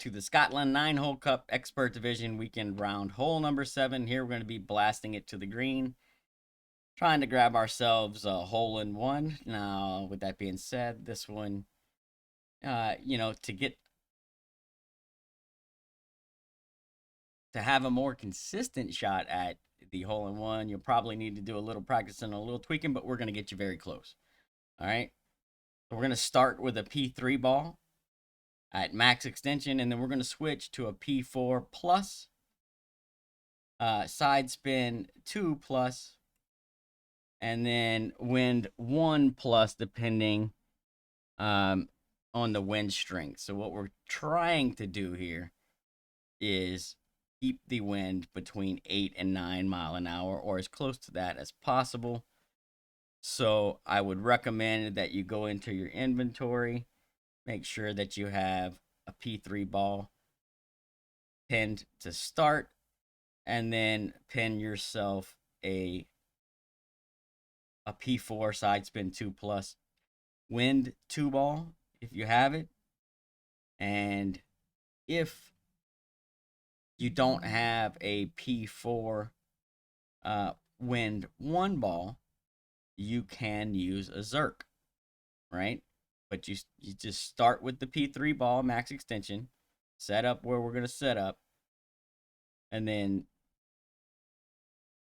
to the Scotland 9-hole Cup Expert Division weekend round. Hole number 7. Here we're going to be blasting it to the green, trying to grab ourselves a hole in one. Now, with that being said, this one, to have a more consistent shot at the hole in one, you'll probably need to do a little practice and a little tweaking, but we're going to get you very close. All right. So we're going to start with a P3 ball at max extension, and then we're going to switch to a P4 plus, side spin 2 plus, and then wind 1 plus, depending on the wind strength. So what we're trying to do here is keep the wind between 8 and 9 mile an hour, or as close to that as possible. So I would recommend that you go into your inventory, make sure that you have a P3 ball pinned to start, and then pin yourself a P4 side spin 2 plus wind 2 ball if you have it. And if you don't have a P4 wind 1 ball, you can use a Zerk, right? But you just start with the P3 ball max extension, set up where we're going to set up, and then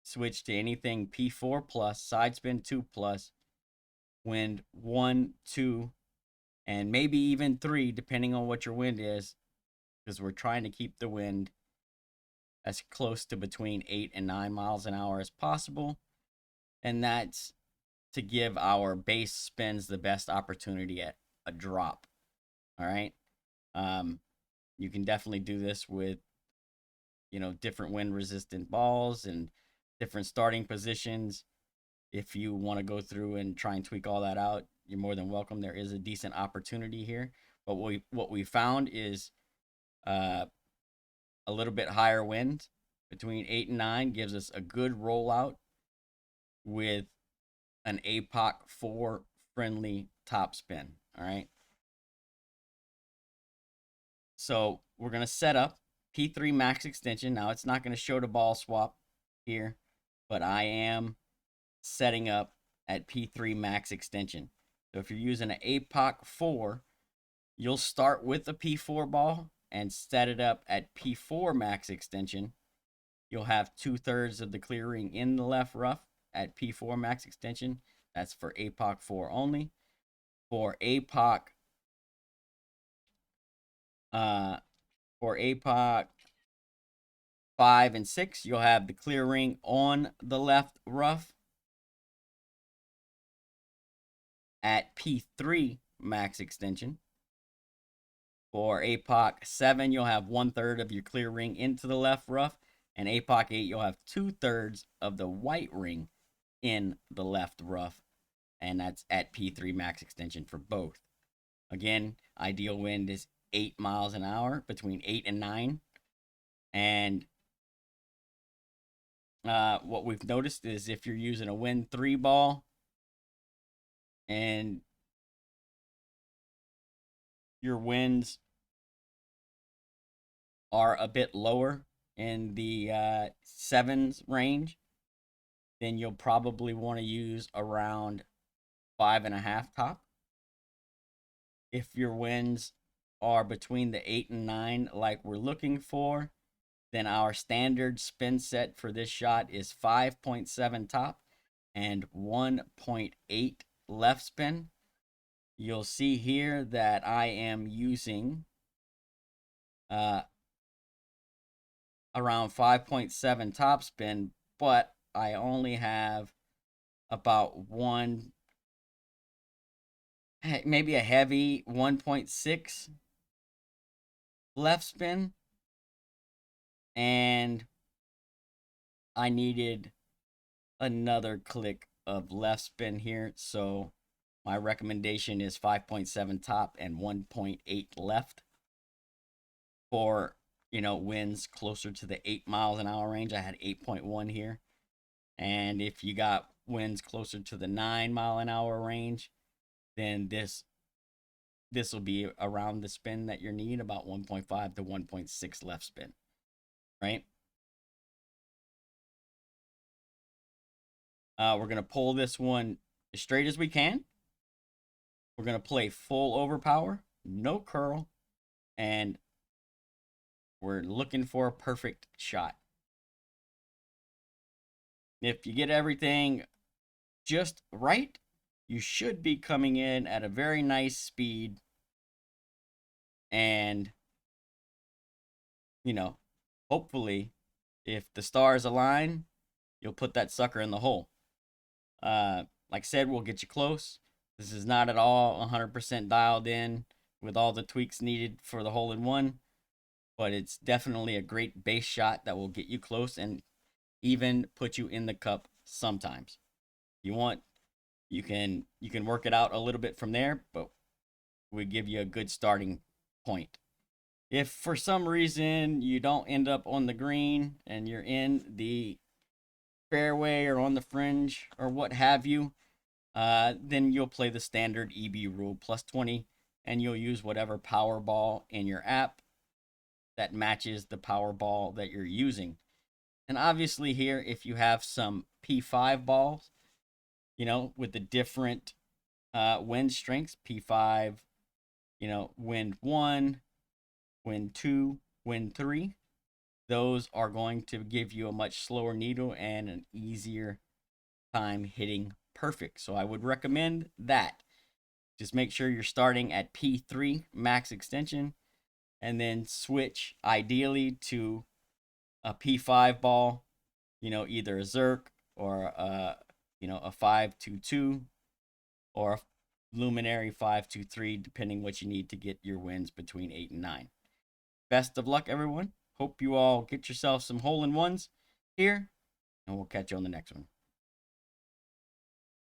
switch to anything P4 plus, side spin 2 plus, wind 1, 2, and maybe even 3, depending on what your wind is, because we're trying to keep the wind as close to between 8 and 9 miles an hour as possible. And that's to give our base spins the best opportunity at a drop. All right. You can definitely do this with, different wind resistant balls and different starting positions. If you want to go through and try and tweak all that out, you're more than welcome. There is a decent opportunity here. But what we found is a little bit higher wind between 8 and 9 gives us a good rollout with an APOC 4 friendly top spin. All right. So we're going to set up P3 max extension. Now it's not going to show the ball swap here, but I am setting up at P3 max extension. So if you're using an APOC 4, you'll start with a P4 ball and set it up at P4 max extension. You'll have 2/3 of the clear ring in the left rough at P4 max extension. That's for APOC 4 only. For APOC, for APOC 5 and 6, you'll have the clear ring on the left rough at P3 max extension. For APOC 7, you'll have 1/3 of your clear ring into the left rough, and APOC 8, you'll have 2/3 of the white ring in the left rough, and that's at P3 max extension for both. Again, ideal wind is 8 miles an hour, between 8 and 9. And what we've noticed is if you're using a wind 3 ball and your winds are a bit lower in the 7s range, then you'll probably want to use around 5.5 top. If your winds are between the 8 and 9 like we're looking for, then our standard spin set for this shot is 5.7 top and 1.8 left spin. You'll see here that I am using around 5.7 top spin, but I only have about maybe a heavy 1.6 left spin, and I needed another click of left spin here. So my recommendation is 5.7 top and 1.8 left for, winds closer to the 8 miles an hour range. I had 8.1 here. And if you got winds closer to the 9 mile an hour range, then this this will be around the spin that you need, about 1.5 to 1.6 left spin, right? We're going to pull this one as straight as we can. We're going to play full overpower, no curl, and we're looking for a perfect shot. If you get everything just right, you should be coming in at a very nice speed. And, you know, hopefully, if the stars align, you'll put that sucker in the hole. Like I said, we'll get you close. This is not at all 100% dialed in with all the tweaks needed for the hole-in-one, but it's definitely a great base shot that will get you close and even put you in the cup sometimes. If you want, you can work it out a little bit from there, but we give you a good starting point. If for some reason you don't end up on the green and you're in the fairway or on the fringe or what have you, then you'll play the standard EB rule plus 20, and you'll use whatever Powerball in your app that matches the Powerball that you're using. And obviously here, if you have some P5 balls, you know, with the different wind strengths, P5, you know, wind 1, wind 2, wind 3, those are going to give you a much slower needle and an easier time hitting perfect. So I would recommend that. Just make sure you're starting at P3 max extension, and then switch ideally to a P5 ball, you know, either a Zerk or a 522 or a Luminary 523, depending what you need to get your wins between 8 and 9. Best of luck, everyone. Hope you all get yourself some hole-in-ones here, and we'll catch you on the next one.